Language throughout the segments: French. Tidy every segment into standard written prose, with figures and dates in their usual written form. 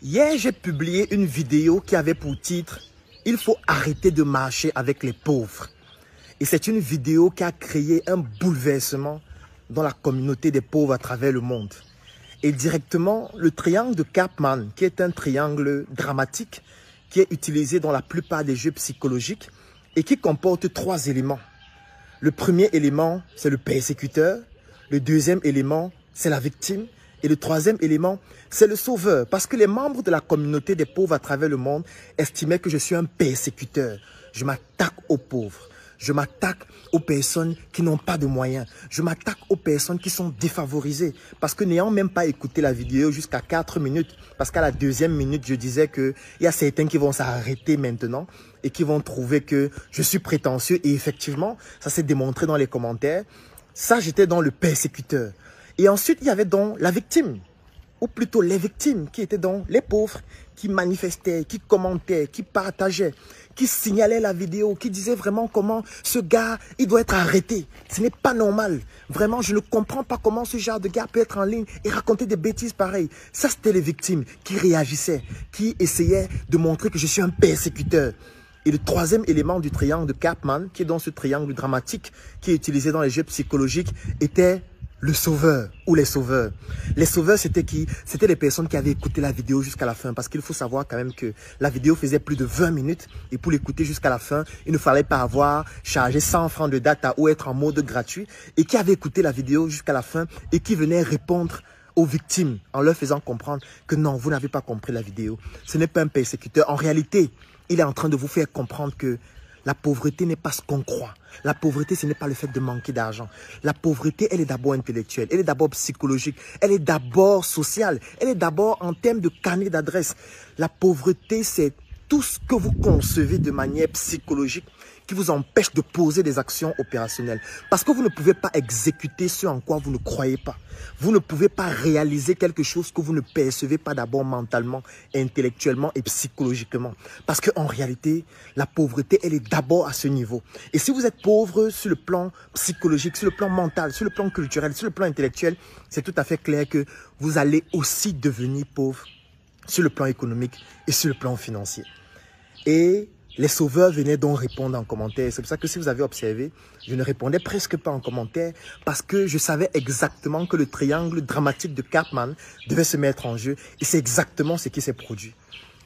Hier, j'ai publié une vidéo qui avait pour titre « Il faut arrêter de marcher avec les pauvres ». Et c'est une vidéo qui a créé un bouleversement dans la communauté des pauvres à travers le monde. Et directement, le triangle de Karpman, qui est un triangle dramatique, qui est utilisé dans la plupart des jeux psychologiques et qui comporte 3 éléments. Le premier élément, c'est le persécuteur. Le deuxième élément, c'est la victime. Et le troisième élément, c'est le sauveur. Parce que les membres de la communauté des pauvres à travers le monde estimaient que je suis un persécuteur. Je m'attaque aux pauvres. Je m'attaque aux personnes qui n'ont pas de moyens. Je m'attaque aux personnes qui sont défavorisées. Parce que n'ayant même pas écouté la vidéo jusqu'à 4 minutes, parce qu'à la 2e minute, je disais qu'il y a certains qui vont s'arrêter maintenant et qui vont trouver que je suis prétentieux. Et effectivement, ça s'est démontré dans les commentaires. Ça, j'étais dans le persécuteur. Et ensuite, il y avait donc la victime, ou plutôt les victimes, qui étaient donc les pauvres, qui manifestaient, qui commentaient, qui partageaient, qui signalaient la vidéo, qui disaient vraiment comment ce gars, il doit être arrêté. Ce n'est pas normal. Vraiment, je ne comprends pas comment ce genre de gars peut être en ligne et raconter des bêtises pareilles. Ça, c'était les victimes qui réagissaient, qui essayaient de montrer que je suis un persécuteur. Et le troisième élément du triangle de Karpman, qui est dans ce triangle dramatique, qui est utilisé dans les jeux psychologiques, était le sauveur ou les sauveurs. Les sauveurs, c'était qui? C'était les personnes qui avaient écouté la vidéo jusqu'à la fin. Parce qu'il faut savoir quand même que la vidéo faisait plus de 20 minutes. Et pour l'écouter jusqu'à la fin, il ne fallait pas avoir chargé 100 francs de data ou être en mode gratuit. Et qui avait écouté la vidéo jusqu'à la fin et qui venait répondre aux victimes en leur faisant comprendre que non, vous n'avez pas compris la vidéo. Ce n'est pas un persécuteur. En réalité, il est en train de vous faire comprendre que la pauvreté n'est pas ce qu'on croit. La pauvreté, ce n'est pas le fait de manquer d'argent. La pauvreté, elle est d'abord intellectuelle, elle est d'abord psychologique, elle est d'abord sociale, elle est d'abord en termes de carnet d'adresse. La pauvreté, c'est tout ce que vous concevez de manière psychologique qui vous empêche de poser des actions opérationnelles. Parce que vous ne pouvez pas exécuter ce en quoi vous ne croyez pas. Vous ne pouvez pas réaliser quelque chose que vous ne percevez pas d'abord mentalement, intellectuellement et psychologiquement. Parce qu'en réalité, la pauvreté, elle est d'abord à ce niveau. Et si vous êtes pauvre sur le plan psychologique, sur le plan mental, sur le plan culturel, sur le plan intellectuel, c'est tout à fait clair que vous allez aussi devenir pauvre sur le plan économique et sur le plan financier. Et les sauveurs venaient donc répondre en commentaire. C'est pour ça que si vous avez observé, je ne répondais presque pas en commentaire parce que je savais exactement que le triangle dramatique de Karpman devait se mettre en jeu et c'est exactement ce qui s'est produit.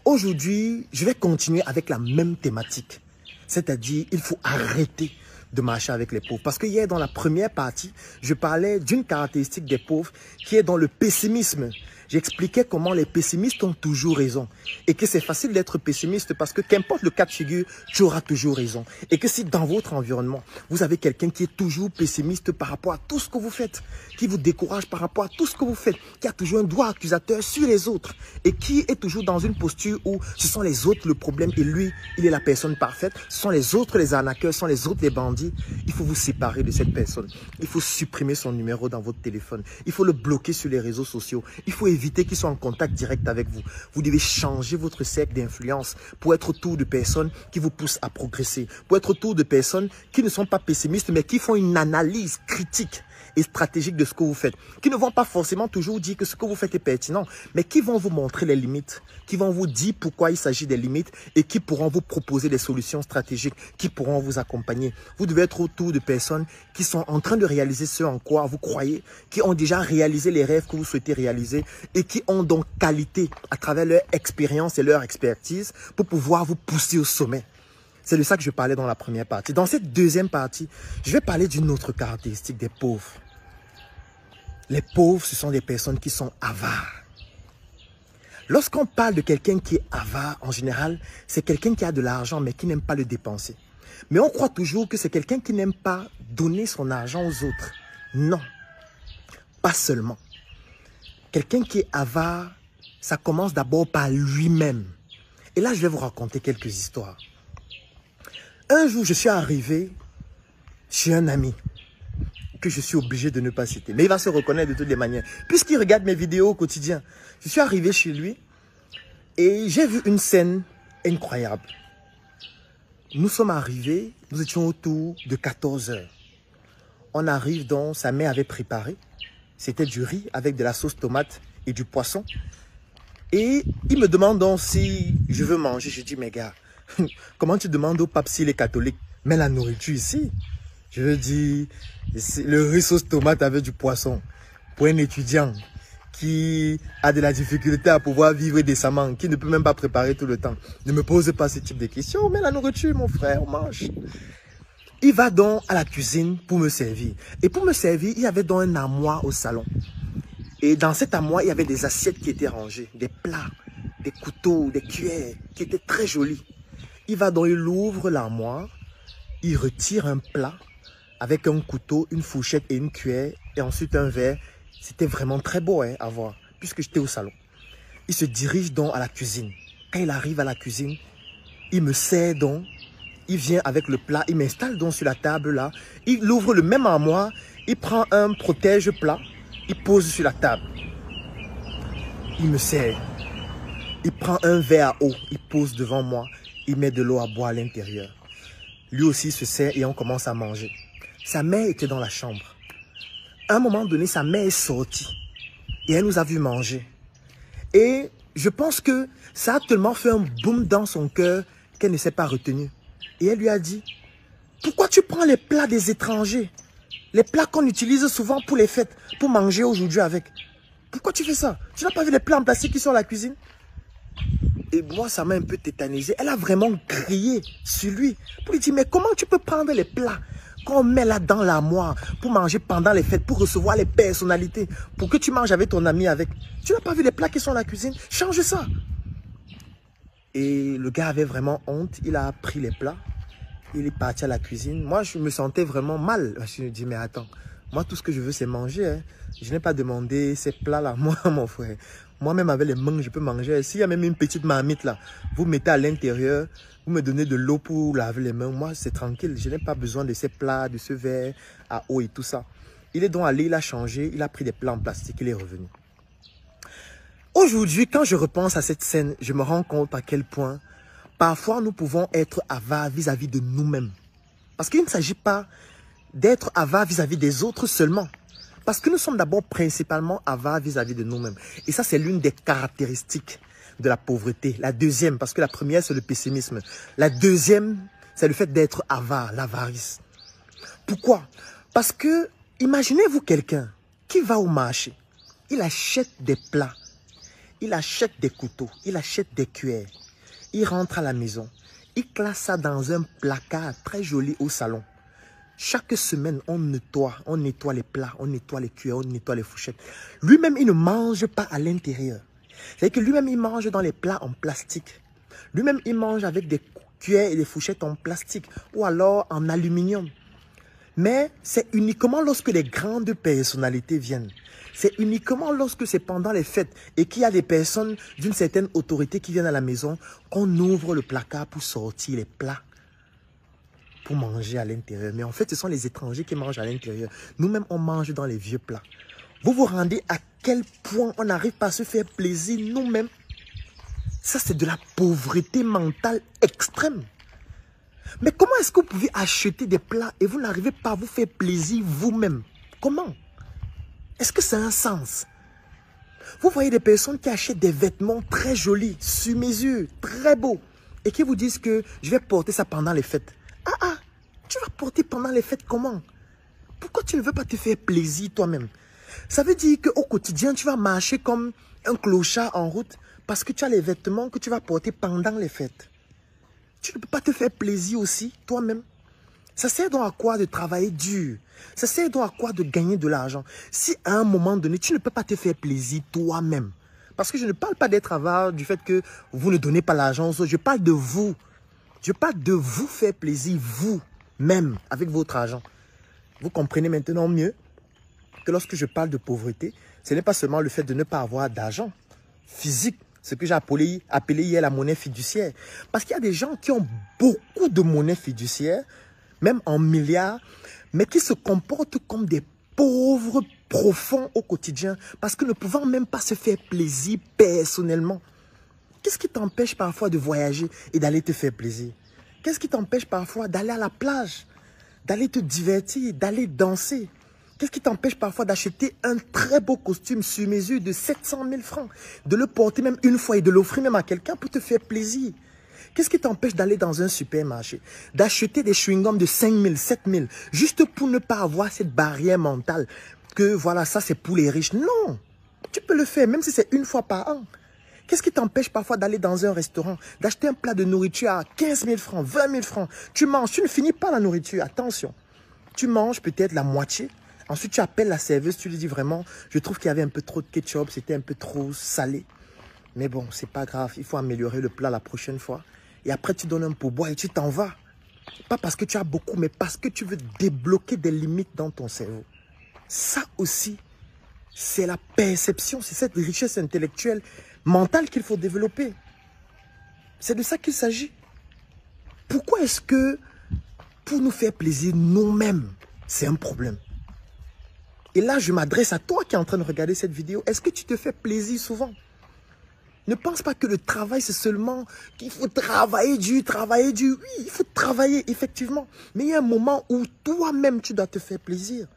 Aujourd'hui, je vais continuer avec la même thématique, c'est-à-dire il faut arrêter de marcher avec les pauvres. Parce que hier, dans la première partie, je parlais d'une caractéristique des pauvres qui est dans le pessimisme. J'expliquais comment les pessimistes ont toujours raison et que c'est facile d'être pessimiste parce que qu'importe le cas de figure, tu auras toujours raison. Et que si dans votre environnement, vous avez quelqu'un qui est toujours pessimiste par rapport à tout ce que vous faites, qui vous décourage par rapport à tout ce que vous faites, qui a toujours un doigt accusateur sur les autres et qui est toujours dans une posture où ce sont les autres le problème et lui, il est la personne parfaite, ce sont les autres les arnaqueurs, ce sont les autres les bandits, il faut vous séparer de cette personne. Il faut supprimer son numéro dans votre téléphone. Il faut le bloquer sur les réseaux sociaux. Il faut éviter qu'ils soient en contact direct avec vous. Vous devez changer votre cercle d'influence pour être autour de personnes qui vous poussent à progresser, pour être autour de personnes qui ne sont pas pessimistes, mais qui font une analyse critique et stratégique de ce que vous faites, qui ne vont pas forcément toujours dire que ce que vous faites est pertinent, mais qui vont vous montrer les limites, qui vont vous dire pourquoi il s'agit des limites et qui pourront vous proposer des solutions stratégiques, qui pourront vous accompagner. Vous devez être autour de personnes qui sont en train de réaliser ce en quoi vous croyez, qui ont déjà réalisé les rêves que vous souhaitez réaliser et qui ont donc qualité à travers leur expérience et leur expertise pour pouvoir vous pousser au sommet. C'est de ça que je parlais dans la première partie. Dans cette deuxième partie, je vais parler d'une autre caractéristique des pauvres. Les pauvres, ce sont des personnes qui sont avares. Lorsqu'on parle de quelqu'un qui est avare, en général, c'est quelqu'un qui a de l'argent mais qui n'aime pas le dépenser. Mais on croit toujours que c'est quelqu'un qui n'aime pas donner son argent aux autres. Non, pas seulement. Quelqu'un qui est avare, ça commence d'abord par lui-même. Et là, je vais vous raconter quelques histoires. Un jour, je suis arrivé chez un ami que je suis obligé de ne pas citer. Mais il va se reconnaître de toutes les manières. Puisqu'il regarde mes vidéos au quotidien. Je suis arrivé chez lui et j'ai vu une scène incroyable. Nous sommes arrivés, nous étions autour de 14 h. On arrive donc, sa mère avait préparé. C'était du riz avec de la sauce tomate et du poisson. Et il me demande donc si je veux manger. Je dis, mais gars, comment tu demandes au pape s'il est catholique? Mais la nourriture ici, je veux dire, le riz sauce tomate avec du poisson. Pour un étudiant qui a de la difficulté à pouvoir vivre décemment, qui ne peut même pas préparer tout le temps, ne me pose pas ce type de questions. Mais la nourriture, mon frère, on mange. Il va donc à la cuisine pour me servir. Et pour me servir, il y avait donc un armoire au salon. Et dans cet armoire, il y avait des assiettes qui étaient rangées, des plats, des couteaux, des cuillères, qui étaient très jolis. Il va donc, il ouvre l'armoire, il retire un plat avec un couteau, une fourchette et une cuillère, et ensuite un verre. C'était vraiment très beau hein, à voir, puisque j'étais au salon. Il se dirige donc à la cuisine. Quand il arrive à la cuisine, il me sert donc, il vient avec le plat, il m'installe donc sur la table là, il ouvre le même armoire, il prend un protège-plat, il pose sur la table. Il me sert. Il prend un verre à eau, il pose devant moi, il met de l'eau à boire à l'intérieur. Lui aussi se sert et on commence à manger. Sa mère était dans la chambre. À un moment donné, sa mère est sortie et elle nous a vu manger. Et je pense que ça a tellement fait un boom dans son cœur qu'elle ne s'est pas retenue. Et elle lui a dit, pourquoi tu prends les plats des étrangers? Les plats qu'on utilise souvent pour les fêtes, pour manger aujourd'hui avec. Pourquoi tu fais ça? Tu n'as pas vu les plats en plastique qui sont à la cuisine? Et moi, ça m'a un peu tétanisé. Elle a vraiment crié sur lui pour lui dire, mais comment tu peux prendre les plats qu'on met là dans l'armoire pour manger pendant les fêtes, pour recevoir les personnalités, pour que tu manges avec ton ami avec. Tu n'as pas vu les plats qui sont à la cuisine? Change ça. Et le gars avait vraiment honte. Il a pris les plats. Il est parti à la cuisine. Moi, je me sentais vraiment mal. Je me dis, mais attends, moi, tout ce que je veux, c'est manger. Hein. Je n'ai pas demandé ces plats-là. Moi, mon frère, moi-même, avec les mains, je peux manger. S'il y a même une petite marmite là, vous mettez à l'intérieur, vous me donnez de l'eau pour laver les mains. Moi, c'est tranquille. Je n'ai pas besoin de ces plats, de ce verre à eau et tout ça. Il est donc allé, il a changé, il a pris des plats en plastique, il est revenu. Aujourd'hui, quand je repense à cette scène, je me rends compte à quel point parfois nous pouvons être avares vis-à-vis de nous-mêmes. Parce qu'il ne s'agit pas d'être avare vis-à-vis des autres seulement. Parce que nous sommes d'abord principalement avares vis-à-vis de nous-mêmes. Et ça, c'est l'une des caractéristiques de la pauvreté. La deuxième, parce que la première, c'est le pessimisme. La deuxième, c'est le fait d'être avare, l'avarice. Pourquoi? Parce que, imaginez-vous quelqu'un qui va au marché. Il achète des plats. Il achète des couteaux. Il achète des cuillères. Il rentre à la maison. Il classe ça dans un placard très joli au salon. Chaque semaine, on nettoie les plats, on nettoie les cuillères, on nettoie les fourchettes. Lui-même, il ne mange pas à l'intérieur. C'est-à-dire que lui-même, il mange dans les plats en plastique. Lui-même, il mange avec des cuillères et des fourchettes en plastique ou alors en aluminium. Mais c'est uniquement lorsque les grandes personnalités viennent. C'est uniquement lorsque c'est pendant les fêtes et qu'il y a des personnes d'une certaine autorité qui viennent à la maison qu'on ouvre le placard pour sortir les plats, pour manger à l'intérieur. Mais en fait, ce sont les étrangers qui mangent à l'intérieur. Nous-mêmes, on mange dans les vieux plats. Vous vous rendez à quel point on n'arrive pas à se faire plaisir nous-mêmes? Ça, c'est de la pauvreté mentale extrême. Mais comment est-ce que vous pouvez acheter des plats et vous n'arrivez pas à vous faire plaisir vous-même? Comment? Est-ce que ça a un sens? Vous voyez des personnes qui achètent des vêtements très jolis, sur mesure, très beaux, et qui vous disent que je vais porter ça pendant les fêtes. Tu vas porter pendant les fêtes comment? Pourquoi tu ne veux pas te faire plaisir toi-même? Ça veut dire qu'au quotidien, tu vas marcher comme un clochard en route parce que tu as les vêtements que tu vas porter pendant les fêtes. Tu ne peux pas te faire plaisir aussi toi-même. Ça sert donc à quoi de travailler dur? Ça sert donc à quoi de gagner de l'argent? Si à un moment donné, tu ne peux pas te faire plaisir toi-même. Parce que je ne parle pas d'être avare du fait que vous ne donnez pas l'argent aux autres. Je parle de vous. Je parle de vous faire plaisir vous-même avec votre argent. Vous comprenez maintenant mieux que lorsque je parle de pauvreté, ce n'est pas seulement le fait de ne pas avoir d'argent physique, ce que j'ai appelé hier la monnaie fiduciaire. Parce qu'il y a des gens qui ont beaucoup de monnaie fiduciaire, même en milliards, mais qui se comportent comme des pauvres profonds au quotidien parce que ne pouvant même pas se faire plaisir personnellement. Qu'est-ce qui t'empêche parfois de voyager et d'aller te faire plaisir? Qu'est-ce qui t'empêche parfois d'aller à la plage, d'aller te divertir, d'aller danser? Qu'est-ce qui t'empêche parfois d'acheter un très beau costume sur mesure de 700 000 francs, de le porter même une fois et de l'offrir même à quelqu'un pour te faire plaisir? Qu'est-ce qui t'empêche d'aller dans un supermarché, d'acheter des chewing-gums de 5 000, 7 000, juste pour ne pas avoir cette barrière mentale que voilà, ça c'est pour les riches? Non, tu peux le faire même si c'est une fois par an. Qu'est-ce qui t'empêche parfois d'aller dans un restaurant, d'acheter un plat de nourriture à 15 000 francs, 20 000 francs? Tu manges, tu ne finis pas la nourriture, attention. Tu manges peut-être la moitié. Ensuite, tu appelles la serveuse, tu lui dis vraiment, je trouve qu'il y avait un peu trop de ketchup, c'était un peu trop salé. Mais bon, c'est pas grave, il faut améliorer le plat la prochaine fois. Et après, tu donnes un pourboire et tu t'en vas. Pas parce que tu as beaucoup, mais parce que tu veux débloquer des limites dans ton cerveau. Ça aussi, c'est la perception, c'est cette richesse intellectuelle, mentale qu'il faut développer. C'est de ça qu'il s'agit. Pourquoi est-ce que, pour nous faire plaisir nous-mêmes, c'est un problème? Et là, je m'adresse à toi qui es en train de regarder cette vidéo. Est-ce que tu te fais plaisir souvent? Ne pense pas que le travail, c'est seulement qu'il faut travailler dur, travailler dur. Oui, il faut travailler, effectivement. Mais il y a un moment où toi-même, tu dois te faire plaisir.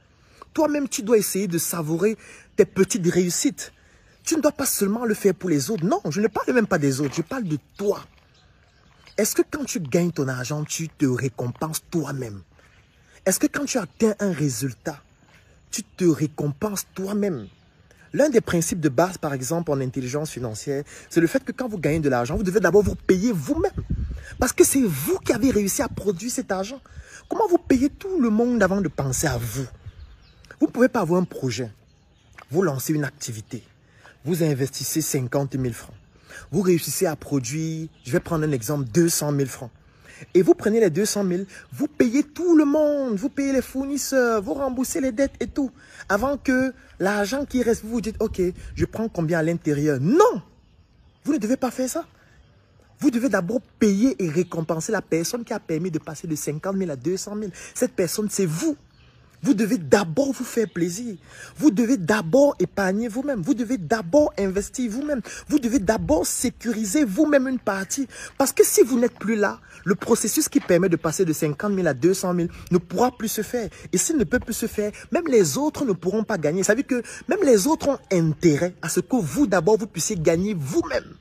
Toi-même, tu dois essayer de savourer tes petites réussites. Tu ne dois pas seulement le faire pour les autres. Non, je ne parle même pas des autres, je parle de toi. Est-ce que quand tu gagnes ton argent, tu te récompenses toi-même? Est-ce que quand tu atteins un résultat, tu te récompenses toi-même? L'un des principes de base, par exemple, en intelligence financière, c'est le fait que quand vous gagnez de l'argent, vous devez d'abord vous payer vous-même. Parce que c'est vous qui avez réussi à produire cet argent. Comment vous payez tout le monde avant de penser à vous? Vous ne pouvez pas avoir un projet. Vous lancez une activité. Vous investissez 50 000 francs. Vous réussissez à produire, je vais prendre un exemple, 200 000 francs. Et vous prenez les 200 000, vous payez tout le monde, vous payez les fournisseurs, vous remboursez les dettes et tout. Avant que l'argent qui reste, vous vous dites, ok, je prends combien à l'intérieur? Non! Vous ne devez pas faire ça. Vous devez d'abord payer et récompenser la personne qui a permis de passer de 50 000 à 200 000. Cette personne, c'est vous. Vous devez d'abord vous faire plaisir. Vous devez d'abord épargner vous-même. Vous devez d'abord investir vous-même. Vous devez d'abord sécuriser vous-même une partie. Parce que si vous n'êtes plus là, le processus qui permet de passer de 50 000 à 200 000 ne pourra plus se faire. Et s'il ne peut plus se faire, même les autres ne pourront pas gagner. Ça veut dire que même les autres ont intérêt à ce que vous d'abord vous puissiez gagner vous-même.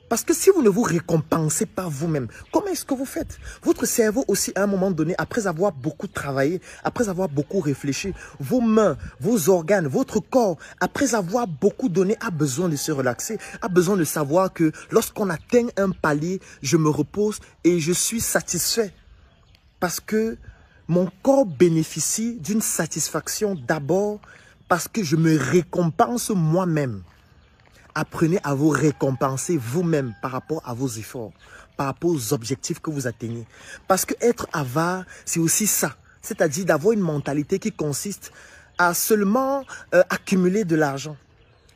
Parce que si vous ne vous récompensez pas vous-même, comment est-ce que vous faites? Votre cerveau aussi, à un moment donné, après avoir beaucoup travaillé, après avoir beaucoup réfléchi, vos mains, vos organes, votre corps, après avoir beaucoup donné, a besoin de se relaxer, a besoin de savoir que lorsqu'on atteint un palier, je me repose et je suis satisfait. Parce que mon corps bénéficie d'une satisfaction d'abord parce que je me récompense moi-même. Apprenez à vous récompenser vous-même par rapport à vos efforts, par rapport aux objectifs que vous atteignez. Parce que être avare, c'est aussi ça. C'est-à-dire d'avoir une mentalité qui consiste à seulement accumuler de l'argent,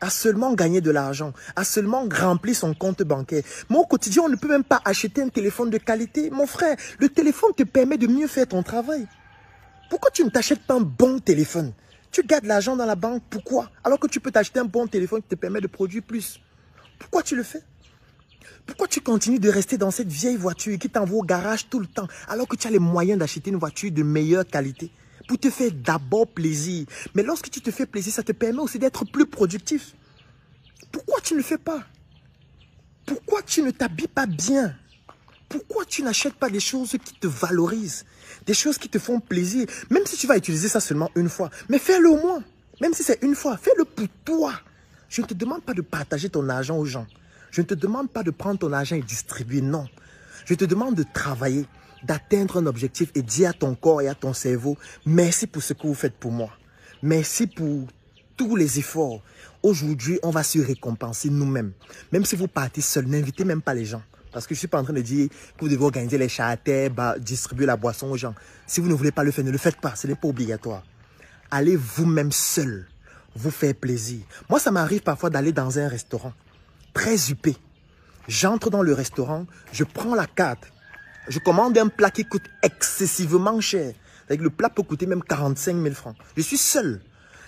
à seulement gagner de l'argent, à seulement remplir son compte bancaire. Mais au quotidien, on ne peut même pas acheter un téléphone de qualité. Mon frère, le téléphone te permet de mieux faire ton travail. Pourquoi tu ne t'achètes pas un bon téléphone? Tu gardes l'argent dans la banque, pourquoi? Alors que tu peux t'acheter un bon téléphone qui te permet de produire plus. Pourquoi tu le fais? Pourquoi tu continues de rester dans cette vieille voiture qui t'envoie au garage tout le temps, alors que tu as les moyens d'acheter une voiture de meilleure qualité? Pour te faire d'abord plaisir. Mais lorsque tu te fais plaisir, ça te permet aussi d'être plus productif. Pourquoi tu ne le fais pas? Pourquoi tu ne t'habilles pas bien? Pourquoi tu n'achètes pas des choses qui te valorisent? Des choses qui te font plaisir? Même si tu vas utiliser ça seulement une fois. Mais fais-le au moins. Même si c'est une fois, fais-le pour toi. Je ne te demande pas de partager ton argent aux gens. Je ne te demande pas de prendre ton argent et distribuer. Non. Je te demande de travailler, d'atteindre un objectif et dire à ton corps et à ton cerveau, merci pour ce que vous faites pour moi. Merci pour tous les efforts. Aujourd'hui, on va se récompenser nous-mêmes. Même si vous partez seul, n'invitez même pas les gens. Parce que je ne suis pas en train de dire que vous devez organiser les charters, distribuer la boisson aux gens. Si vous ne voulez pas le faire, ne le faites pas. Ce n'est pas obligatoire. Allez vous-même seul, vous faire plaisir. Moi, ça m'arrive parfois d'aller dans un restaurant très huppé. J'entre dans le restaurant, je prends la carte. Je commande un plat qui coûte excessivement cher. Le plat peut coûter même 45 000 francs. Je suis seul.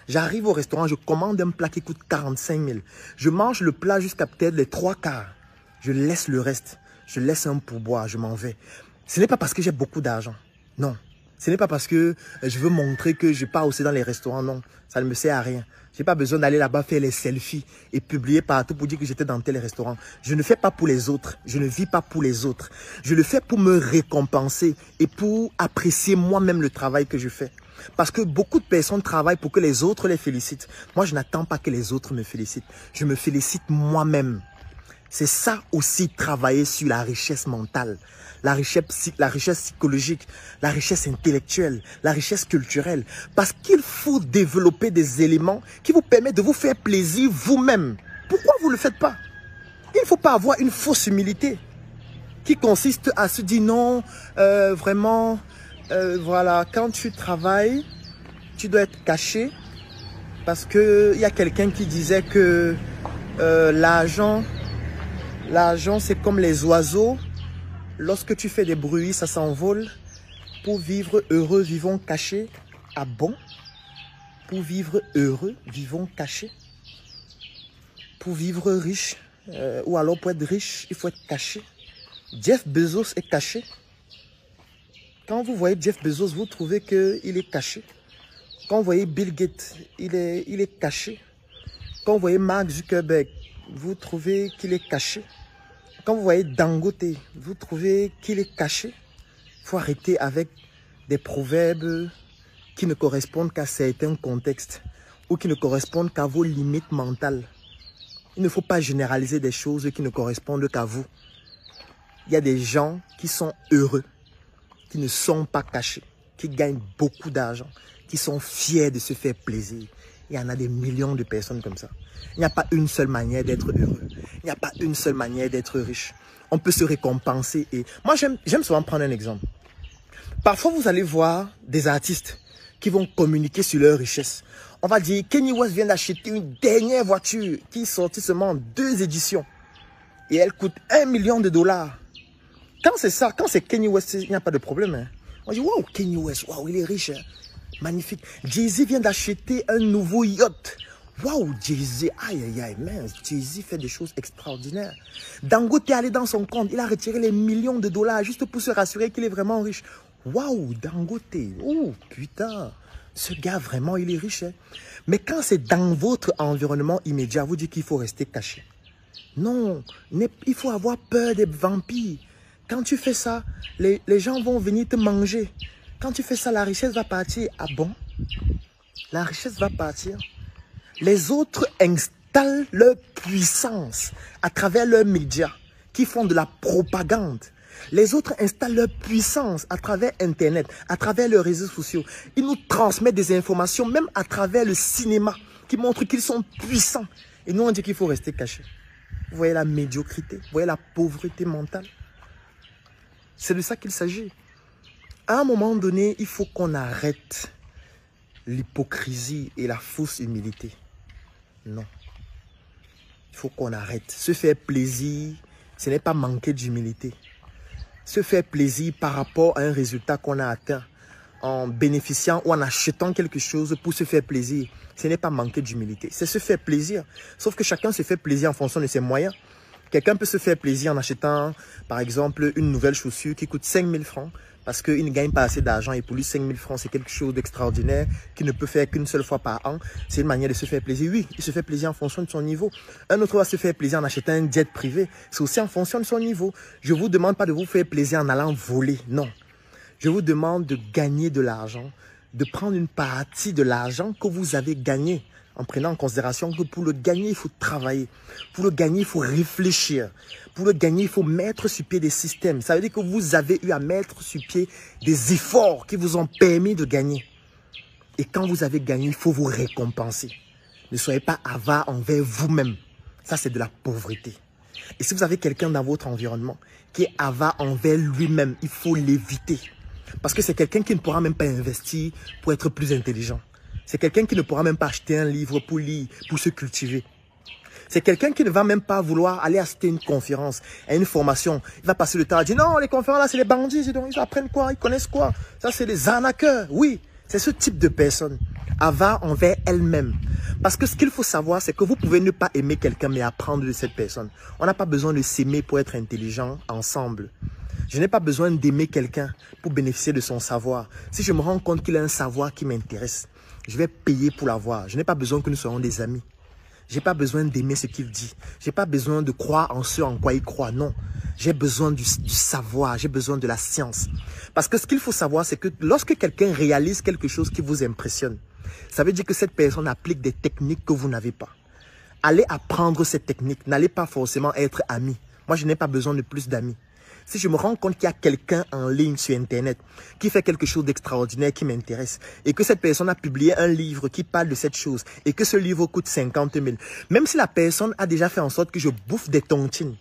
J'arrive au restaurant, je commande un plat qui coûte 45 000. Je mange le plat jusqu'à peut-être les 3/4. Je laisse le reste. Je laisse un pourboire, je m'en vais. Ce n'est pas parce que j'ai beaucoup d'argent. Non. Ce n'est pas parce que je veux montrer que je pars aussi dans les restaurants, non. Ça ne me sert à rien. Je n'ai pas besoin d'aller là-bas faire les selfies et publier partout pour dire que j'étais dans tel restaurant. Je ne fais pas pour les autres. Je ne vis pas pour les autres. Je le fais pour me récompenser et pour apprécier moi-même le travail que je fais. Parce que beaucoup de personnes travaillent pour que les autres les félicitent. Moi, je n'attends pas que les autres me félicitent. Je me félicite moi-même. C'est ça aussi, travailler sur la richesse mentale, la richesse psychologique, la richesse intellectuelle, la richesse culturelle. Parce qu'il faut développer des éléments qui vous permettent de vous faire plaisir vous-même. Pourquoi vous ne le faites pas? Il ne faut pas avoir une fausse humilité qui consiste à se dire non, vraiment, voilà, quand tu travailles, tu dois être caché. Parce qu'il y a quelqu'un qui disait que l'argent, c'est comme les oiseaux. Lorsque tu fais des bruits, ça s'envole. Pour vivre heureux, vivons cachés. Ah bon? Pour vivre heureux, vivons cachés. Pour vivre riche, ou alors pour être riche, il faut être caché. Jeff Bezos est caché. Quand vous voyez Jeff Bezos, vous trouvez qu'il est caché. Quand vous voyez Bill Gates, il est caché. Quand vous voyez Mark Zuckerberg, vous trouvez qu'il est caché. Quand vous voyez Dangote, vous trouvez qu'il est caché. Il faut arrêter avec des proverbes qui ne correspondent qu'à certains contextes ou qui ne correspondent qu'à vos limites mentales. Il ne faut pas généraliser des choses qui ne correspondent qu'à vous. Il y a des gens qui sont heureux, qui ne sont pas cachés, qui gagnent beaucoup d'argent, qui sont fiers de se faire plaisir. Il y en a des millions de personnes comme ça. Il n'y a pas une seule manière d'être heureux. Il n'y a pas une seule manière d'être riche. On peut se récompenser. Et moi, j'aime souvent prendre un exemple. Parfois, vous allez voir des artistes qui vont communiquer sur leur richesse. On va dire, Kanye West vient d'acheter une dernière voiture qui est sortie seulement en 2 éditions. Et elle coûte $1 million. Quand c'est ça, quand c'est Kanye West, il n'y a pas de problème. Hein. On dit, waouh, Kanye West, waouh, il est riche. Hein. Magnifique. Jay-Z vient d'acheter un nouveau yacht. Waouh, Jay-Z, aïe, aïe, aïe, mince, Jay-Z fait des choses extraordinaires. Dangote est allé dans son compte, il a retiré les millions de dollars juste pour se rassurer qu'il est vraiment riche. Waouh, Dangote, oh putain, ce gars vraiment, il est riche. Hein? Mais quand c'est dans votre environnement immédiat, vous dites qu'il faut rester caché. Non, il faut avoir peur des vampires. Quand tu fais ça, les gens vont venir te manger. Quand tu fais ça, la richesse va partir. Ah bon? La richesse va partir. Les autres installent leur puissance à travers leurs médias qui font de la propagande. Les autres installent leur puissance à travers Internet, à travers leurs réseaux sociaux. Ils nous transmettent des informations, même à travers le cinéma, qui montrent qu'ils sont puissants. Et nous, on dit qu'il faut rester caché. Vous voyez la médiocrité, vous voyez la pauvreté mentale. C'est de ça qu'il s'agit. À un moment donné, il faut qu'on arrête l'hypocrisie et la fausse humilité. Non. Il faut qu'on arrête. Se faire plaisir, ce n'est pas manquer d'humilité. Se faire plaisir par rapport à un résultat qu'on a atteint en bénéficiant ou en achetant quelque chose pour se faire plaisir, ce n'est pas manquer d'humilité. C'est se faire plaisir. Sauf que chacun se fait plaisir en fonction de ses moyens. Quelqu'un peut se faire plaisir en achetant, par exemple, une nouvelle chaussure qui coûte 5 000 francs. Parce qu'il ne gagne pas assez d'argent et pour lui 5 000 francs c'est quelque chose d'extraordinaire qu'il ne peut faire qu'une seule fois par an. C'est une manière de se faire plaisir. Oui, il se fait plaisir en fonction de son niveau. Un autre va se faire plaisir en achetant un jet privé. C'est aussi en fonction de son niveau. Je ne vous demande pas de vous faire plaisir en allant voler. Non. Je vous demande de gagner de l'argent, de prendre une partie de l'argent que vous avez gagné. En prenant en considération que pour le gagner, il faut travailler. Pour le gagner, il faut réfléchir. Pour le gagner, il faut mettre sur pied des systèmes. Ça veut dire que vous avez eu à mettre sur pied des efforts qui vous ont permis de gagner. Et quand vous avez gagné, il faut vous récompenser. Ne soyez pas avare envers vous-même. Ça, c'est de la pauvreté. Et si vous avez quelqu'un dans votre environnement qui est avare envers lui-même, il faut l'éviter. Parce que c'est quelqu'un qui ne pourra même pas investir pour être plus intelligent. C'est quelqu'un qui ne pourra même pas acheter un livre pour lire, pour se cultiver. C'est quelqu'un qui ne va même pas vouloir aller assister une conférence, à une formation. Il va passer le temps à dire non, les conférences là, c'est les bandits. Ils apprennent quoi? Ils connaissent quoi? Ça, c'est les arnaqueurs. Oui, c'est ce type de personne. Avare envers elle-même. Parce que ce qu'il faut savoir, c'est que vous pouvez ne pas aimer quelqu'un, mais apprendre de cette personne. On n'a pas besoin de s'aimer pour être intelligent ensemble. Je n'ai pas besoin d'aimer quelqu'un pour bénéficier de son savoir. Si je me rends compte qu'il a un savoir qui m'intéresse, je vais payer pour l'avoir. Je n'ai pas besoin que nous soyons des amis. Je n'ai pas besoin d'aimer ce qu'il dit. Je n'ai pas besoin de croire en ce en quoi il croit. Non. J'ai besoin du savoir. J'ai besoin de la science. Parce que ce qu'il faut savoir, c'est que lorsque quelqu'un réalise quelque chose qui vous impressionne, ça veut dire que cette personne applique des techniques que vous n'avez pas. Allez apprendre cette technique. N'allez pas forcément être amis. Moi, je n'ai pas besoin de plus d'amis. Si je me rends compte qu'il y a quelqu'un en ligne sur Internet qui fait quelque chose d'extraordinaire qui m'intéresse et que cette personne a publié un livre qui parle de cette chose et que ce livre coûte 50 000, même si la personne a déjà fait en sorte que je bouffe des tontines.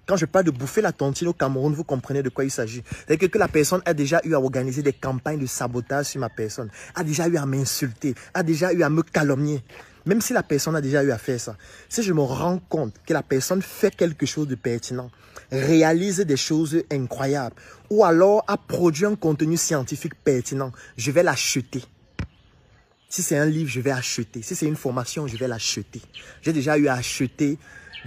Quand je parle de bouffer la tontine au Cameroun, vous comprenez de quoi il s'agit. C'est que la personne a déjà eu à organiser des campagnes de sabotage sur ma personne, a déjà eu à m'insulter, a déjà eu à me calomnier. Même si la personne a déjà eu à faire ça, si je me rends compte que la personne fait quelque chose de pertinent, réalise des choses incroyables, ou alors a produit un contenu scientifique pertinent, je vais l'acheter. Si c'est un livre, je vais acheter. Si c'est une formation, je vais l'acheter. J'ai déjà eu à acheter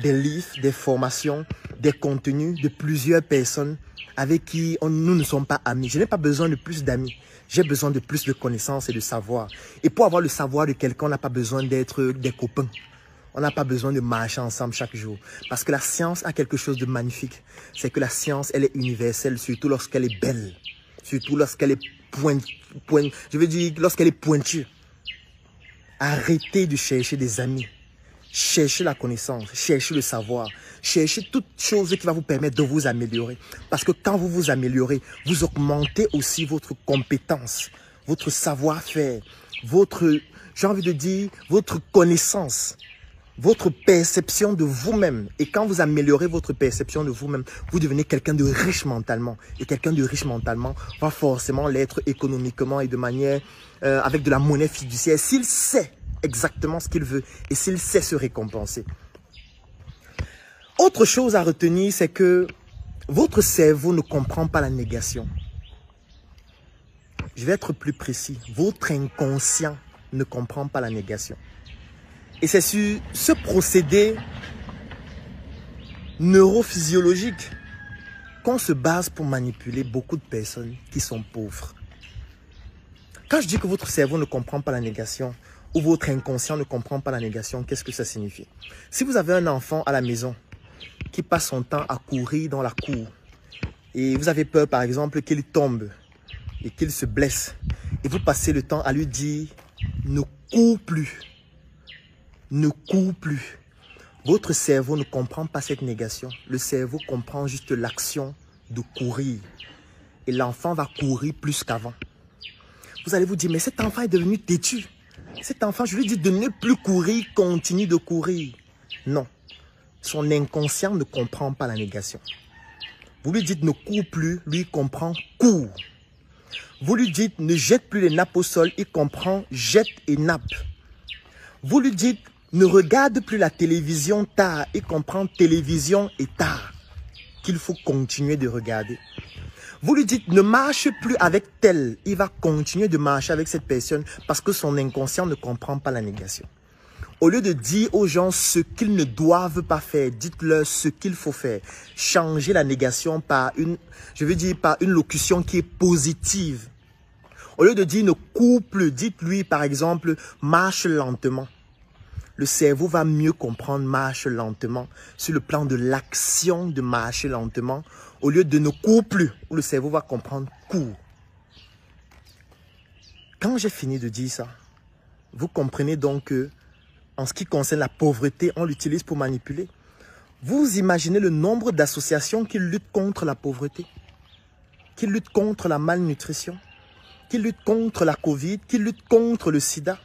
des livres, des formations, des contenus de plusieurs personnes avec qui nous ne sommes pas amis. Je n'ai pas besoin de plus d'amis. J'ai besoin de plus de connaissances et de savoir. Et pour avoir le savoir de quelqu'un, on n'a pas besoin d'être des copains. On n'a pas besoin de marcher ensemble chaque jour. Parce que la science a quelque chose de magnifique. C'est que la science, elle est universelle, surtout lorsqu'elle est belle. Surtout lorsqu'elle est lorsqu'elle est pointue. Arrêtez de chercher des amis. Cherchez la connaissance, cherchez le savoir, cherchez toute chose qui va vous permettre de vous améliorer. Parce que quand vous vous améliorez, vous augmentez aussi votre compétence, votre savoir-faire, j'ai envie de dire, votre connaissance, votre perception de vous-même. Et quand vous améliorez votre perception de vous-même, vous devenez quelqu'un de riche mentalement. Et quelqu'un de riche mentalement va forcément l'être économiquement et de manière, avec de la monnaie fiduciaire, s'il sait exactement ce qu'il veut et s'il sait se récompenser. Autre chose à retenir, c'est que votre cerveau ne comprend pas la négation. Je vais être plus précis. Votre inconscient ne comprend pas la négation. Et c'est sur ce procédé neurophysiologique qu'on se base pour manipuler beaucoup de personnes qui sont pauvres. Quand je dis que votre cerveau ne comprend pas la négation, ou votre inconscient ne comprend pas la négation, qu'est-ce que ça signifie? Si vous avez un enfant à la maison qui passe son temps à courir dans la cour et vous avez peur par exemple qu'il tombe et qu'il se blesse et vous passez le temps à lui dire ne cours plus, ne cours plus. Votre cerveau ne comprend pas cette négation. Le cerveau comprend juste l'action de courir et l'enfant va courir plus qu'avant. Vous allez vous dire mais cet enfant est devenu têtu. Cet enfant, je lui dis de ne plus courir, continue de courir. Non, son inconscient ne comprend pas la négation. Vous lui dites ne cours plus, lui comprend cours. Vous lui dites ne jette plus les nappes au sol, il comprend jette et nappe. Vous lui dites ne regarde plus la télévision tard, il comprend télévision et tard, qu'il faut continuer de regarder. Vous lui dites ne marche plus avec tel, il va continuer de marcher avec cette personne parce que son inconscient ne comprend pas la négation. Au lieu de dire aux gens ce qu'ils ne doivent pas faire, dites-leur ce qu'il faut faire. Changez la négation par une locution qui est positive. Au lieu de dire ne cours plus, dites-lui par exemple marche lentement. Le cerveau va mieux comprendre marche lentement sur le plan de l'action de marcher lentement au lieu de ne cours plus où le cerveau va comprendre cours. Quand j'ai fini de dire ça, vous comprenez donc que en ce qui concerne la pauvreté, on l'utilise pour manipuler. Vous imaginez le nombre d'associations qui luttent contre la pauvreté, qui luttent contre la malnutrition, qui luttent contre la Covid, qui luttent contre le sida,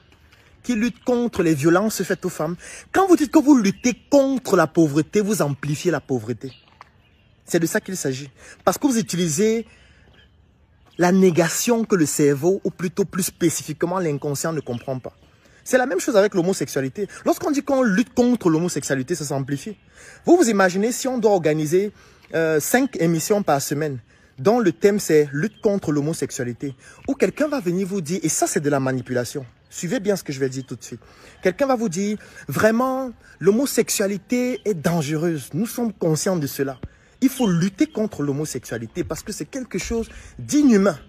qui luttent contre les violences faites aux femmes. Quand vous dites que vous luttez contre la pauvreté, vous amplifiez la pauvreté. C'est de ça qu'il s'agit. Parce que vous utilisez la négation que le cerveau, ou plutôt plus spécifiquement l'inconscient, ne comprend pas. C'est la même chose avec l'homosexualité. Lorsqu'on dit qu'on lutte contre l'homosexualité, ça s'amplifie. Vous vous imaginez si on doit organiser 5 émissions par semaine, dont le thème c'est lutte contre l'homosexualité, où quelqu'un va venir vous dire, et ça c'est de la manipulation, suivez bien ce que je vais dire tout de suite. Quelqu'un va vous dire, vraiment, l'homosexualité est dangereuse. Nous sommes conscients de cela. Il faut lutter contre l'homosexualité parce que c'est quelque chose d'inhumain.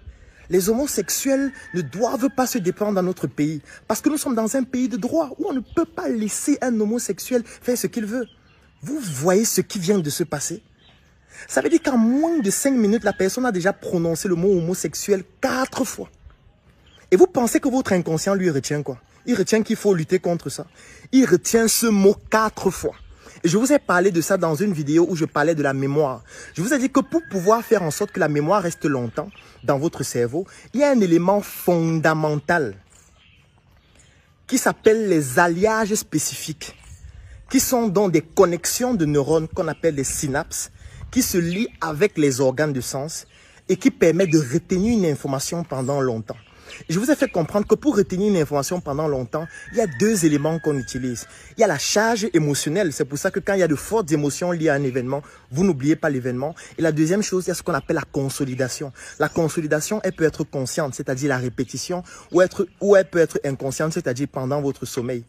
Les homosexuels ne doivent pas se défendre dans notre pays parce que nous sommes dans un pays de droit où on ne peut pas laisser un homosexuel faire ce qu'il veut. Vous voyez ce qui vient de se passer? Ça veut dire qu'en moins de 5 minutes, la personne a déjà prononcé le mot homosexuel 4 fois. Et vous pensez que votre inconscient lui retient quoi? Il retient qu'il faut lutter contre ça. Il retient ce mot 4 fois. Et je vous ai parlé de ça dans une vidéo où je parlais de la mémoire. Je vous ai dit que pour pouvoir faire en sorte que la mémoire reste longtemps dans votre cerveau, il y a un élément fondamental qui s'appelle les alliages spécifiques, qui sont donc des connexions de neurones qu'on appelle des synapses, qui se lient avec les organes de sens et qui permettent de retenir une information pendant longtemps. Je vous ai fait comprendre que pour retenir une information pendant longtemps, il y a 2 éléments qu'on utilise. Il y a la charge émotionnelle. C'est pour ça que quand il y a de fortes émotions liées à un événement, vous n'oubliez pas l'événement. Et la deuxième chose, il y a ce qu'on appelle la consolidation. La consolidation, elle peut être consciente, c'est-à-dire la répétition, ou elle peut être inconsciente, c'est-à-dire pendant votre sommeil.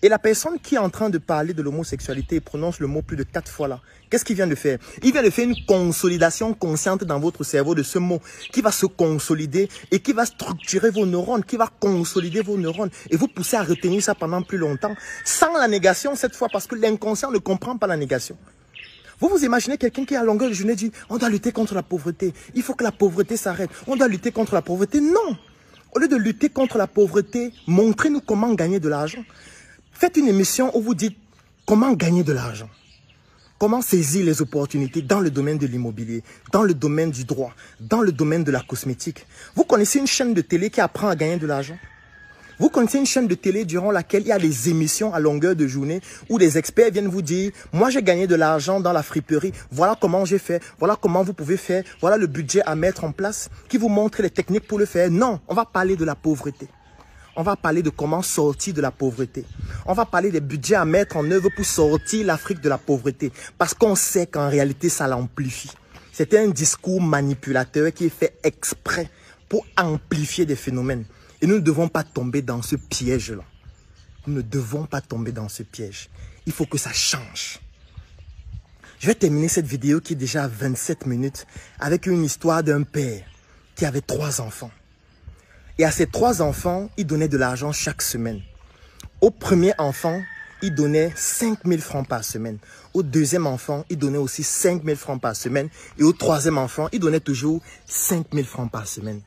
Et la personne qui est en train de parler de l'homosexualité prononce le mot plus de 4 fois là. Qu'est-ce qu'il vient de faire? Il vient de faire une consolidation consciente dans votre cerveau de ce mot qui va se consolider et qui va structurer vos neurones, qui va consolider vos neurones et vous pousser à retenir ça pendant plus longtemps sans la négation cette fois parce que l'inconscient ne comprend pas la négation. Vous vous imaginez quelqu'un qui à longueur de journée dit « On doit lutter contre la pauvreté, il faut que la pauvreté s'arrête, on doit lutter contre la pauvreté. » Non! Au lieu de lutter contre la pauvreté, montrez-nous comment gagner de l'argent. Faites une émission où vous dites comment gagner de l'argent, comment saisir les opportunités dans le domaine de l'immobilier, dans le domaine du droit, dans le domaine de la cosmétique. Vous connaissez une chaîne de télé qui apprend à gagner de l'argent? Vous connaissez une chaîne de télé durant laquelle il y a des émissions à longueur de journée où des experts viennent vous dire « Moi, j'ai gagné de l'argent dans la friperie. Voilà comment j'ai fait. Voilà comment vous pouvez faire. Voilà le budget à mettre en place. » Qui vous montre les techniques pour le faire. Non, on va parler de la pauvreté. On va parler de comment sortir de la pauvreté. On va parler des budgets à mettre en œuvre pour sortir l'Afrique de la pauvreté. Parce qu'on sait qu'en réalité, ça l'amplifie. C'est un discours manipulateur qui est fait exprès pour amplifier des phénomènes. Et nous ne devons pas tomber dans ce piège-là. Nous ne devons pas tomber dans ce piège. Il faut que ça change. Je vais terminer cette vidéo qui est déjà à 27 minutes avec une histoire d'un père qui avait 3 enfants. Et à ces 3 enfants, il donnait de l'argent chaque semaine. Au premier enfant, il donnait 5 000 francs par semaine. Au deuxième enfant, il donnait aussi 5 000 francs par semaine. Et au troisième enfant, il donnait toujours 5 000 francs par semaine.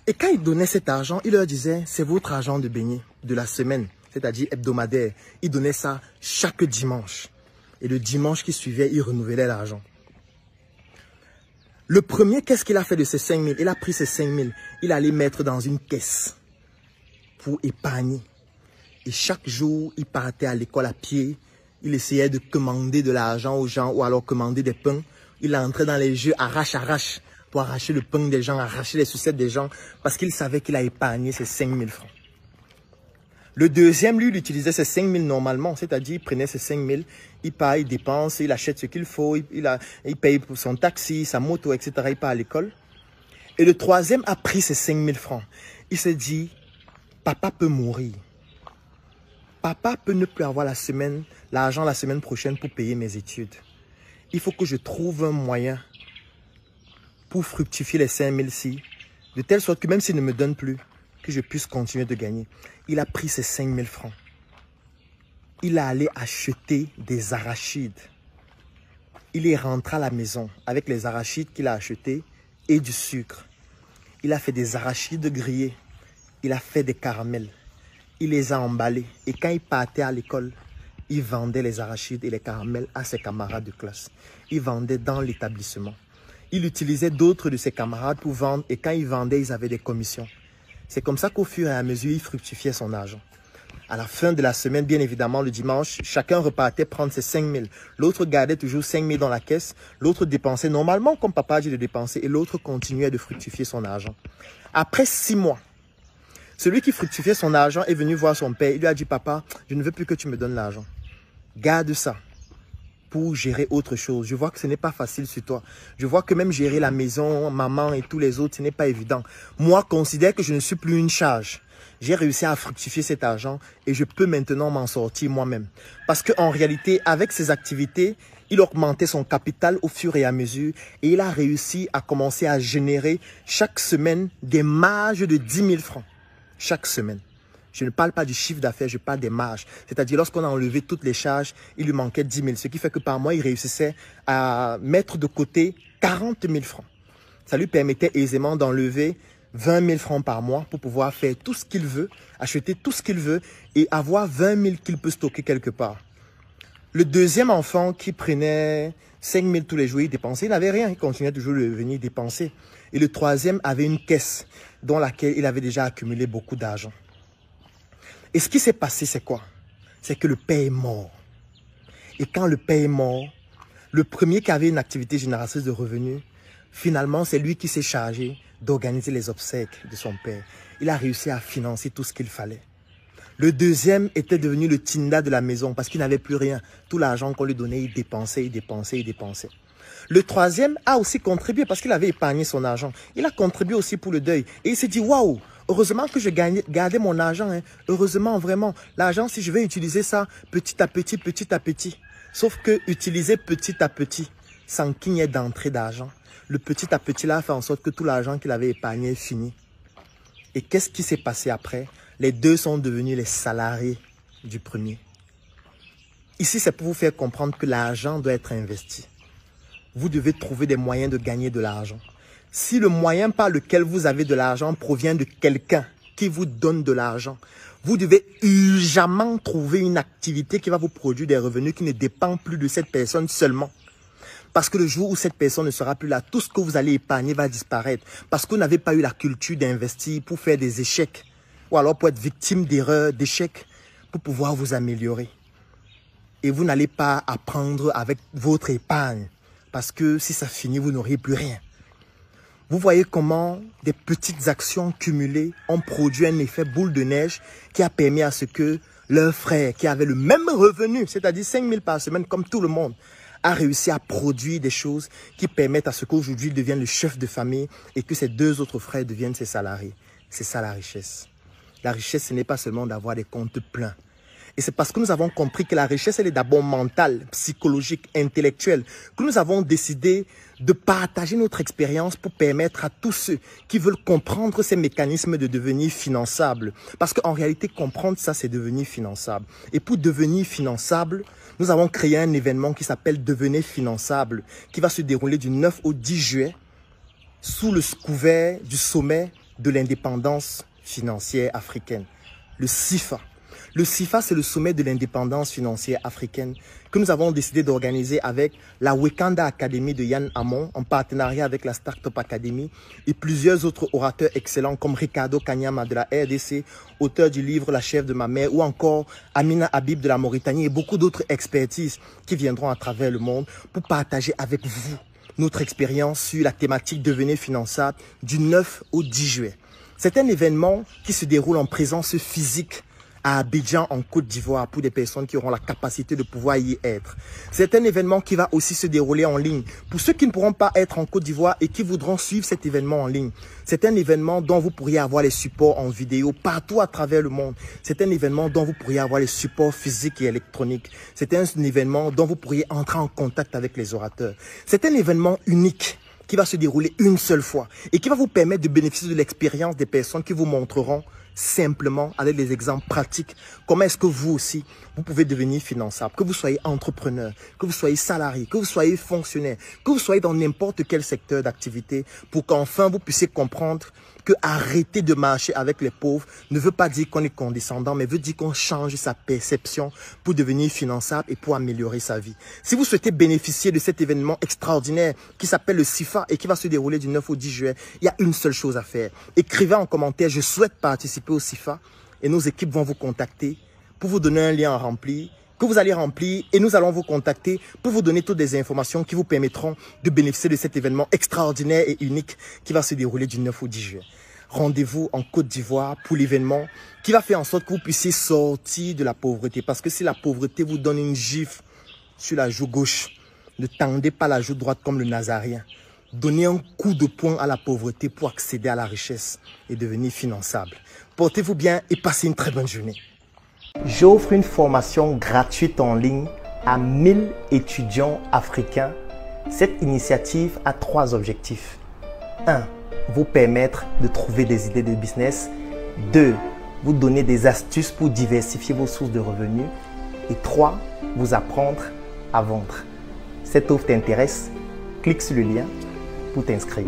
Et quand il donnait cet argent, il leur disait, c'est votre argent de beignet de la semaine, c'est-à-dire hebdomadaire. Il donnait ça chaque dimanche. Et le dimanche qui suivait, il renouvelait l'argent. Le premier, qu'est-ce qu'il a fait de ces 5 000? Il a pris ces 5 000, il allait mettre dans une caisse pour épargner. Et chaque jour, il partait à l'école à pied. Il essayait de commander de l'argent aux gens ou alors commander des pains. Il entrait dans les jeux arrache pour arracher le pain des gens, arracher les sucettes des gens parce qu'il savait qu'il a épargné ces 5 000 francs. Le deuxième, lui, il utilisait ces 5 000 normalement, c'est-à-dire il prenait ces 5 000, il part, il dépense, il achète ce qu'il faut, il paye pour son taxi, sa moto, etc. Il part à l'école. Et le troisième a pris ces 5 000 francs. Il se dit, papa peut mourir. Papa peut ne plus avoir l'argent la semaine prochaine pour payer mes études. Il faut que je trouve un moyen pour fructifier les 5 000-ci, de telle sorte que même s'il ne me donne plus, que je puisse continuer de gagner. Il a pris ces 5 000 francs. Il a allé acheter des arachides. Il est rentré à la maison avec les arachides qu'il a achetés et du sucre. Il a fait des arachides grillés. Il a fait des caramels. Il les a emballés. Et quand il partait à l'école, il vendait les arachides et les caramels à ses camarades de classe. Il vendait dans l'établissement. Il utilisait d'autres de ses camarades pour vendre. Et quand il vendait, ils avaient des commissions. C'est comme ça qu'au fur et à mesure, il fructifiait son argent. À la fin de la semaine, bien évidemment, le dimanche, chacun repartait prendre ses 5 000. L'autre gardait toujours 5 000 dans la caisse. L'autre dépensait normalement comme papa a dit de dépenser. Et l'autre continuait de fructifier son argent. Après 6 mois, celui qui fructifiait son argent est venu voir son père. Il lui a dit, papa, je ne veux plus que tu me donnes l'argent. Garde ça pour gérer autre chose. Je vois que ce n'est pas facile sur toi. Je vois que même gérer la maison, maman et tous les autres, ce n'est pas évident. Moi, considère que je ne suis plus une charge. J'ai réussi à fructifier cet argent et je peux maintenant m'en sortir moi-même. Parce qu'en réalité, avec ces activités, Il augmentait son capital au fur et à mesure et il a réussi à commencer à générer chaque semaine des marges de 10 000 francs. Chaque semaine. Je ne parle pas du chiffre d'affaires, je parle des marges. C'est-à-dire, lorsqu'on a enlevé toutes les charges, il lui manquait 10 000. Ce qui fait que par mois, il réussissait à mettre de côté 40 000 francs. Ça lui permettait aisément d'enlever 20 000 francs par mois pour pouvoir faire tout ce qu'il veut, acheter tout ce qu'il veut et avoir 20 000 qu'il peut stocker quelque part. Le deuxième enfant qui prenait 5 000 tous les jours, il dépensait, il n'avait rien, il continuait toujours de venir dépenser. Et le troisième avait une caisse dans laquelle il avait déjà accumulé beaucoup d'argent. Et ce qui s'est passé, c'est quoi? C'est que le père est mort. Et quand le père est mort, le premier qui avait une activité génératrice de revenus, finalement, c'est lui qui s'est chargé d'organiser les obsèques de son père. Il a réussi à financer tout ce qu'il fallait. Le deuxième était devenu le tinda de la maison parce qu'il n'avait plus rien. Tout l'argent qu'on lui donnait, il dépensait, il dépensait, il dépensait. Le troisième a aussi contribué parce qu'il avait épargné son argent. Il a contribué aussi pour le deuil. Et il s'est dit, waouh, heureusement que je gardais mon argent. Hein. Heureusement, vraiment. L'argent, si je vais utiliser ça petit à petit, petit à petit. Sauf que utiliser petit à petit, sans qu'il n'y ait d'entrée d'argent. Le petit à petit là a fait en sorte que tout l'argent qu'il avait épargné est fini. Et qu'est-ce qui s'est passé après? Les deux sont devenus les salariés du premier. Ici, c'est pour vous faire comprendre que l'argent doit être investi. Vous devez trouver des moyens de gagner de l'argent. Si le moyen par lequel vous avez de l'argent provient de quelqu'un qui vous donne de l'argent, vous devez urgemment trouver une activité qui va vous produire des revenus qui ne dépendent plus de cette personne seulement. Parce que le jour où cette personne ne sera plus là, tout ce que vous allez épargner va disparaître. Parce que vous n'avez pas eu la culture d'investir pour faire des échecs. Ou alors pour être victime d'erreurs, d'échecs, pour pouvoir vous améliorer. Et vous n'allez pas apprendre avec votre épargne. Parce que si ça finit, vous n'aurez plus rien. Vous voyez comment des petites actions cumulées ont produit un effet boule de neige qui a permis à ce que leur frère, qui avait le même revenu, c'est-à-dire 5 000 par semaine comme tout le monde, a réussi à produire des choses qui permettent à ce qu'aujourd'hui il devienne le chef de famille et que ses deux autres frères deviennent ses salariés. C'est ça la richesse. La richesse, ce n'est pas seulement d'avoir des comptes pleins. Et c'est parce que nous avons compris que la richesse, elle est d'abord mentale, psychologique, intellectuelle, que nous avons décidé de partager notre expérience pour permettre à tous ceux qui veulent comprendre ces mécanismes de devenir finançables. Parce qu'en réalité, comprendre ça, c'est devenir finançable. Et pour devenir finançable, nous avons créé un événement qui s'appelle Devenez finançable, qui va se dérouler du 9 au 10 juillet sous le couvert du sommet de l'indépendance financière africaine, le CIFA. Le CIFA, c'est le sommet de l'indépendance financière africaine que nous avons décidé d'organiser avec la Wakanda Academy de Yann Amon en partenariat avec la Startup Academy et plusieurs autres orateurs excellents comme Ricardo Kanyama de la RDC, auteur du livre La chèvre de ma mère ou encore Amina Habib de la Mauritanie et beaucoup d'autres expertises qui viendront à travers le monde pour partager avec vous notre expérience sur la thématique Devenez finançable du 9 au 10 juillet. C'est un événement qui se déroule en présence physique à Abidjan, en Côte d'Ivoire, pour des personnes qui auront la capacité de pouvoir y être. C'est un événement qui va aussi se dérouler en ligne. Pour ceux qui ne pourront pas être en Côte d'Ivoire et qui voudront suivre cet événement en ligne, c'est un événement dont vous pourriez avoir les supports en vidéo partout à travers le monde. C'est un événement dont vous pourriez avoir les supports physiques et électroniques. C'est un événement dont vous pourriez entrer en contact avec les orateurs. C'est un événement unique qui va se dérouler une seule fois et qui va vous permettre de bénéficier de l'expérience des personnes qui vous montreront simplement avec des exemples pratiques comment est-ce que vous aussi vous pouvez devenir finançable, que vous soyez entrepreneur, que vous soyez salarié, que vous soyez fonctionnaire, que vous soyez dans n'importe quel secteur d'activité, pour qu'enfin vous puissiez comprendre que arrêter de marcher avec les pauvres ne veut pas dire qu'on est condescendant, mais veut dire qu'on change sa perception pour devenir finançable et pour améliorer sa vie. Si vous souhaitez bénéficier de cet événement extraordinaire qui s'appelle le CIFA et qui va se dérouler du 9 au 10 juillet, il y a une seule chose à faire. Écrivez en commentaire « Je souhaite participer au CIFA » et nos équipes vont vous contacter pour vous donner un lien à remplir, que vous allez remplir et nous allons vous contacter pour vous donner toutes les informations qui vous permettront de bénéficier de cet événement extraordinaire et unique qui va se dérouler du 9 au 10 juillet. Rendez-vous en Côte d'Ivoire pour l'événement qui va faire en sorte que vous puissiez sortir de la pauvreté. Parce que si la pauvreté vous donne une gifle sur la joue gauche, ne tendez pas la joue droite comme le Nazarien. Donnez un coup de poing à la pauvreté pour accéder à la richesse et devenir finançable. Portez-vous bien et passez une très bonne journée. J'offre une formation gratuite en ligne à 1000 étudiants africains. Cette initiative a 3 objectifs. 1. Vous permettre de trouver des idées de business. 2. Vous donner des astuces pour diversifier vos sources de revenus. Et 3. Vous apprendre à vendre. Cette offre t'intéresse? Clique sur le lien pour t'inscrire.